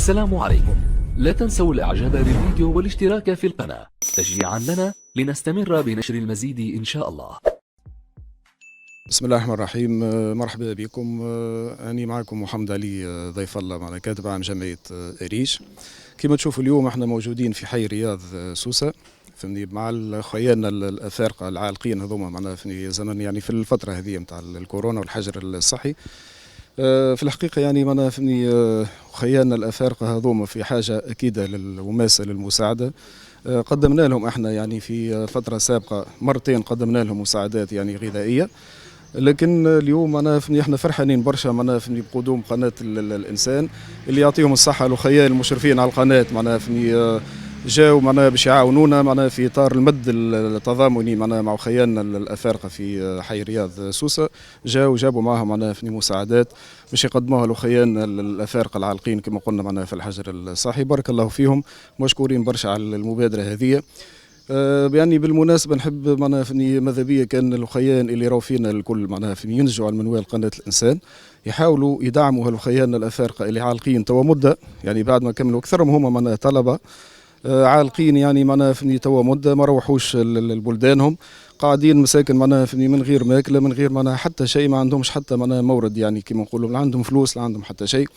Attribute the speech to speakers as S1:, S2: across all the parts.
S1: السلام عليكم. لا تنسوا الاعجاب بالفيديو والاشتراك في القناة تشجيعا لنا لنستمر بنشر المزيد ان شاء الله.
S2: بسم الله الرحمن الرحيم. مرحبا بكم. أنا معكم محمد علي ضيف الله، معنا كاتب عام جمعية أريج. كما تشوفوا اليوم احنا موجودين في حي رياض سوسة فهمني مع خيالنا الأفارقة العالقين هذوما معنا في زمن يعني في الفترة هذه نتاع الكورونا والحجر الصحي. في الحقيقة يعني معنا فهمني خيالنا الأفارقة هذوما في حاجة أكيدة وماسة للمساعدة. قدمنا لهم احنا يعني في فترة سابقة مرتين قدمنا لهم مساعدات يعني غذائية، لكن اليوم احنا فرحانين برشا بقدوم قناه الانسان اللي يعطيهم الصحه الاخيان المشرفين على القناه جاوا باش يعاونونا في اطار المد التضامني مع خيالنا الافارقه في حي رياض سوسه. جابوا معهم مساعدات باش يقدموها لخيالنا الافارقه العالقين كما قلنا في الحجر الصحي. بارك الله فيهم، مشكورين برشا على المبادره هذه. يعني بالمناسبه نحب ماذا بيا كان الخيان اللي راهو فينا الكل ينجوا على منوال قناه الانسان يحاولوا يدعموا هالخيان الافارقه اللي عالقين توا مده، يعني بعد ما كملوا اكثرهم هما طلبه عالقين يعني توا مده ما روحوش لبلدانهم، قاعدين مساكن من غير ماكله من غير حتى شيء، ما عندهمش حتى مورد يعني كما نقولوا، لا عندهم فلوس لا عندهم حتى شيء.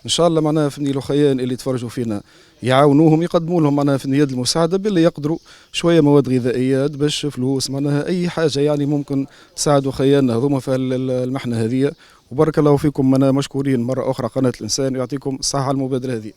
S2: ان شاء الله الاخيان اللي يتفرجوا فينا يعاونوهم، يقدموا لهم في يد المساعده باللي يقدروا، شويه مواد غذائيه، دبش، فلوس، اي حاجه يعني ممكن تساعدوا خيالنا هذوما في المحنه هذه. وبارك الله فيكم، مشكورين مره اخرى قناه الانسان، ويعطيكم الصحه على المبادره هذه.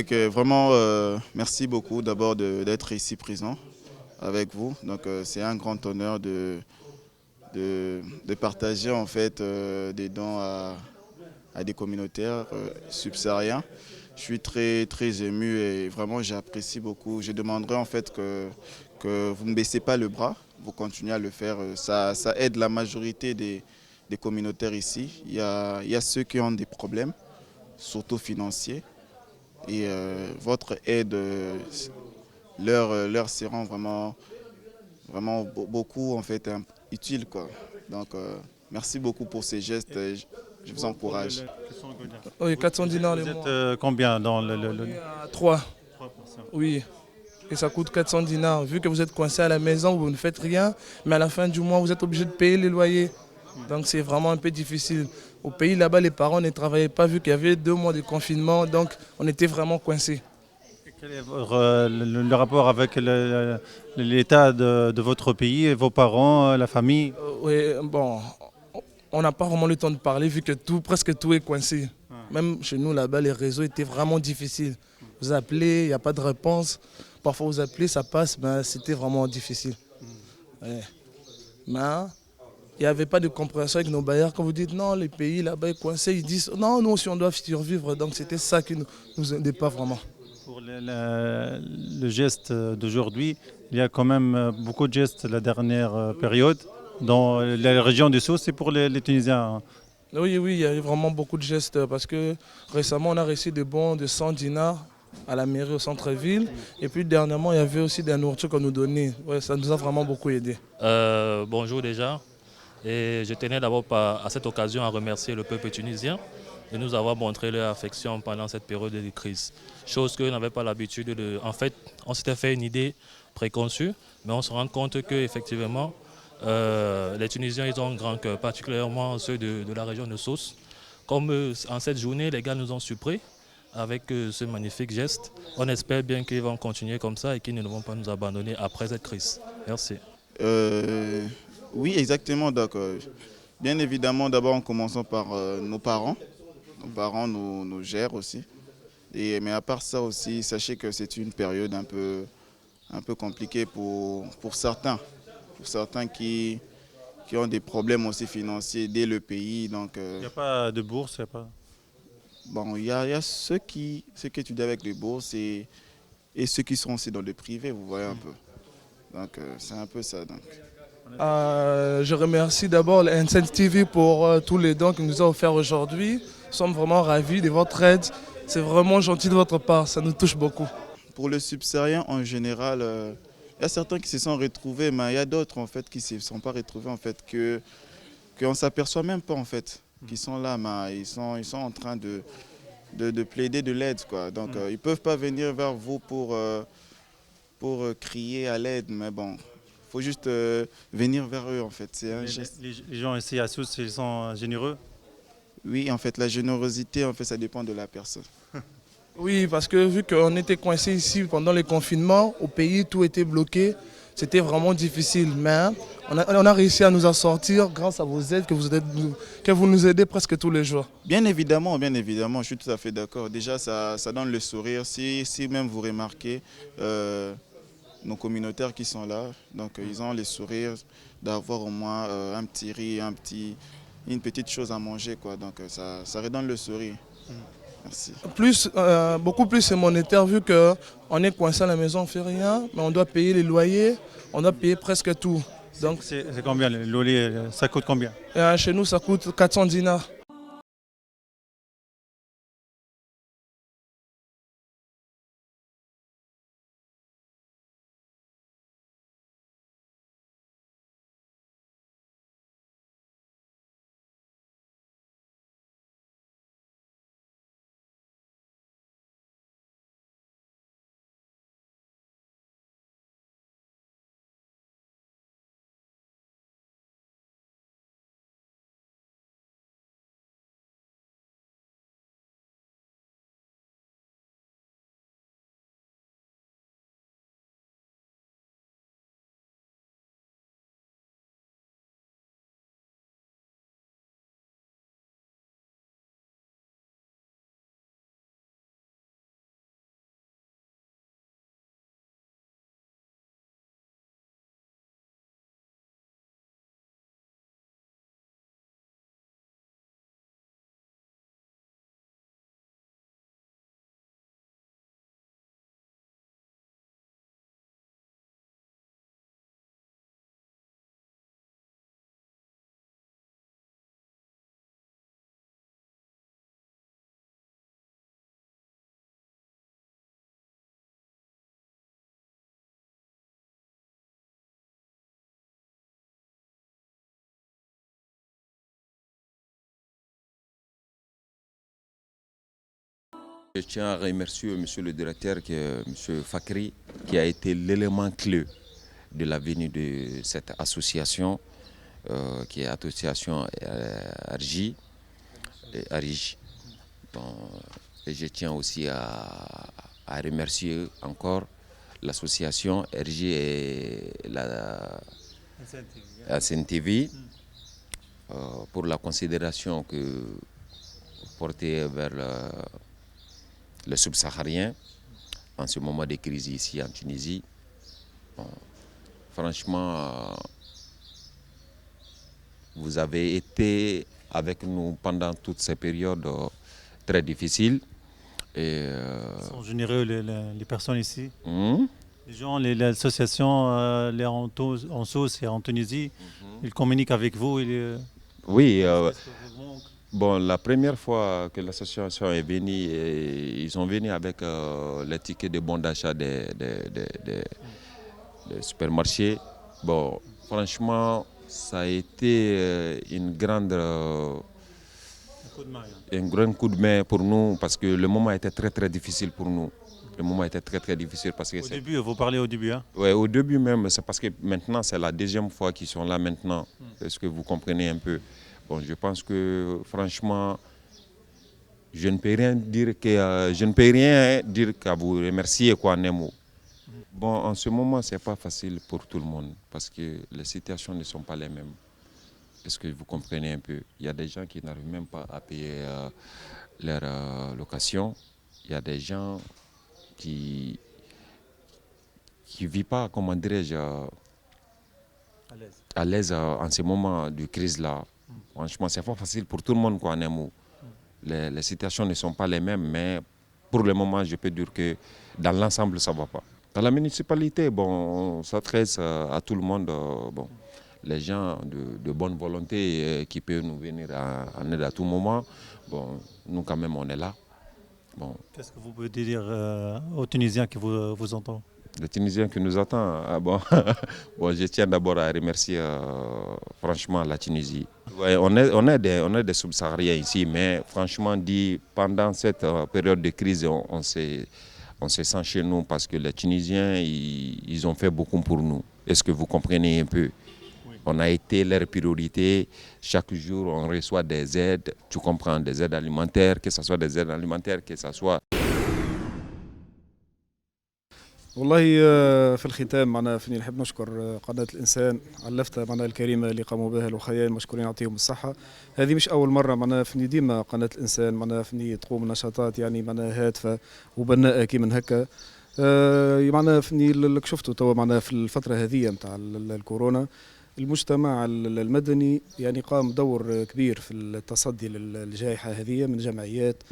S3: Ok, vraiment, merci beaucoup d'abord d'être ici présent avec vous. Donc, c'est un grand honneur de partager en fait des dons à des communautaires subsahariens. Je suis très ému et vraiment j'apprécie beaucoup. Je demanderai en fait que vous ne baissez pas le bras, vous continuez à le faire. Ça aide la majorité des communautaires ici. Il y a ceux qui ont des problèmes, surtout financiers. Et votre aide leur sera vraiment beaucoup en fait utile, quoi. Donc merci beaucoup pour ces gestes, je vous encourage.
S4: Oui, 400 dinars les
S5: Vous
S4: mois.
S5: êtes combien dans
S4: Trois.
S5: 3%.
S4: Oui. Et ça coûte 400 dinars. Vu que vous êtes coincé à la maison, vous ne faites rien, mais à la fin du mois, vous êtes obligé de payer les loyers. Donc c'est vraiment un peu difficile. Au pays là-bas, les parents ne travaillaient pas vu qu'il y avait 2 mois de confinement, donc on était vraiment coincés.
S5: Quel est le rapport avec l'état de votre pays, vos parents, la famille?
S4: Oui, bon, on n'a pas vraiment le temps de parler vu que presque tout est coincé. Même chez nous là-bas, les réseaux étaient vraiment difficiles. Vous appelez, il n'y a pas de réponse. Parfois vous appelez, ça passe, mais c'était vraiment difficile. Ouais. Mais il n'y avait pas de compréhension avec nos bailleurs. Quand vous dites non, les pays là-bas est coincé, ils disent non, nous aussi on doit survivre. Donc c'était ça qui ne nous aidait pas vraiment.
S5: Pour le geste d'aujourd'hui, il y a quand même beaucoup de gestes la dernière période. Dans la région du Sousse, c'est pour les Tunisiens.
S4: Oui, oui, il y a eu vraiment beaucoup de gestes parce que récemment on a reçu des bons de 100 dinars à la mairie au centre-ville. Et puis dernièrement, il y avait aussi des nourritures qu'on nous donnait. Ouais, ça nous a vraiment beaucoup aidé.
S6: Bonjour déjà. Et je tenais d'abord à cette occasion à remercier le peuple tunisien de nous avoir montré leur affection pendant cette période de crise. Chose que n'avait pas l'habitude de... En fait, on s'était fait une idée préconçue, mais on se rend compte qu'effectivement, les Tunisiens ils ont un grand cœur, particulièrement ceux de la région de Sousse. Comme en cette journée, les gars nous ont surpris avec ce magnifique geste. On espère bien qu'ils vont continuer comme ça et qu'ils ne vont pas nous abandonner après cette crise. Merci.
S3: Oui, exactement, d'accord. Bien évidemment, d'abord en commençant par nos parents. Nos parents nous gèrent aussi. Mais à part ça aussi, sachez que c'est une période un peu compliquée pour certains. Pour certains qui ont des problèmes aussi financiers dès le pays. Donc,
S5: Il n'y a pas de bourse, il n'y a pas...
S3: Bon, il y a ceux qui étudient avec les bourses et ceux qui sont aussi dans le privé, vous voyez un peu. Donc c'est un peu ça. Donc.
S4: Je remercie d'abord l'N7 TV pour tous les dons qu'il nous a offerts aujourd'hui. Nous sommes vraiment ravis de votre aide. C'est vraiment gentil de votre part, ça nous touche beaucoup.
S3: Pour le subsaharien en général, il y a certains qui se sont retrouvés, mais il y a d'autres en fait qui ne se sont pas retrouvés en fait, qu'on ne s'aperçoit même pas en fait, qui sont là, mais ils sont en train de plaider de l'aide, quoi. Donc ils ne peuvent pas venir vers vous pour crier à l'aide, mais bon, il faut juste venir vers eux en fait. C'est un geste.
S5: Les gens ici à Sousse, ils sont généreux?
S3: Oui, en fait, la générosité, en fait, ça dépend de la personne.
S4: Oui, parce que vu qu'on était coincé ici pendant les confinements, au pays, tout était bloqué. C'était vraiment difficile, mais on a réussi à nous en sortir grâce à vos aides que vous nous aidez presque tous les jours.
S3: Bien évidemment, je suis tout à fait d'accord. Déjà, ça donne le sourire. Si même vous remarquez nos communautaires qui sont là, donc ils ont les sourires d'avoir au moins un petit riz, une petite chose à manger, quoi. Donc ça redonne le sourire. Merci.
S4: Beaucoup plus c'est monétaire vu qu'on est coincé à la maison, on ne fait rien, mais on doit payer les loyers, on doit payer presque tout.
S5: Donc c'est combien le loyer? Ça coûte combien?
S4: Chez nous, ça coûte 400 dinars.
S7: Je tiens à remercier Monsieur le directeur, Monsieur Fakri, qui a été l'élément clé de la venue de cette association, qui est l'association Arij. Et je tiens aussi à remercier encore l'association RJ et la SNTV pour la considération porter vers le subsaharien en ce moment de crise ici en Tunisie. Bon, franchement, vous avez été avec nous pendant toutes ces périodes très difficiles. Et,
S5: Ils sont généreux, les personnes ici.
S7: hum,
S5: Les gens, les associations, les en Sousse et en Tunisie, ils communiquent avec vous.
S7: oui,
S5: Qu'est-ce que vous manque?
S7: bon, la première fois que l'association est venue, ils sont venus avec les tickets de bons d'achat des supermarchés. Bon, franchement, ça a été une grande,
S5: Un coup de main, hein.
S7: un grand coup de main pour nous parce que le moment était très très difficile pour nous. Le moment était très très difficile parce que
S5: Au début, vous parlez au début, hein?
S7: ouais, au début même, c'est parce que maintenant c'est la deuxième fois qu'ils sont là maintenant. Est-ce que vous comprenez un peu? Bon, je pense que franchement, je ne peux rien dire qu'à vous remercier quoi, Nemo. Bon, en ce moment, c'est pas facile pour tout le monde parce que les situations ne sont pas les mêmes. Est-ce que vous comprenez un peu? Il y a des gens qui n'arrivent même pas à payer leur location. Il y a des gens qui ne vivent pas, comment dirais-je,
S5: À l'aise.
S7: à l'aise en ce moment de crise-là. Franchement, c'est pas facile pour tout le monde, quoi, Nemo. Les situations ne sont pas les mêmes, mais pour le moment, je peux dire que dans l'ensemble, ça ne va pas. Dans la municipalité, bon, on s'adresse à tout le monde. Bon, les gens de bonne volonté qui peuvent nous venir en aide à tout moment. Bon, nous, quand même, on est là. Bon,
S5: Qu'est-ce que vous pouvez dire aux Tunisiens qui vous entendent?
S7: les Tunisiens qui nous attendent, ah bon. Bon, je tiens d'abord à remercier franchement la Tunisie. Ouais, on est des subsahariens ici, mais franchement dit, pendant cette période de crise, on se sent chez nous parce que les Tunisiens, ils ont fait beaucoup pour nous. Est-ce que vous comprenez un peu?
S5: Oui.
S7: On a été leur priorité. Chaque jour, on reçoit des aides. Tu comprends, des aides alimentaires, que ce soit des aides alimentaires, que ce soit...
S2: والله في الختام معناها فيني نحب نشكر قناة الإنسان على اللفتة معناها الكريمة اللي قاموا بها الأخيان مشكورين يعطيهم الصحة. هذه مش أول مرة معناها فيني ديما قناة الإنسان معناها فيني تقوم نشاطات يعني معناها هادفة وبناءة كي من هكا. معناها فيني اللي شفته توا معناها في الفترة هذه نتاع الكورونا المجتمع المدني يعني قام دور كبير في التصدي للجائحة هذه من جمعيات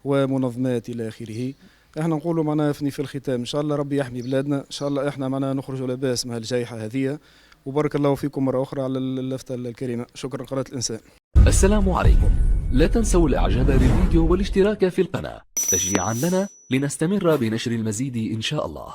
S2: ومنظمات إلى آخره. احنا نقولوا معناها في الختام ان شاء الله ربي يحمي بلادنا، ان شاء الله احنا معناها نخرجوا لاباس من هالجائحة هذه، وبارك الله فيكم مرة أخرى على اللفتة الكريمة. شكرا قناة الإنسان.
S1: السلام عليكم. لا تنسوا الاعجاب بالفيديو والاشتراك في القناة تشجيعا لنا لنستمر بنشر المزيد إن شاء الله.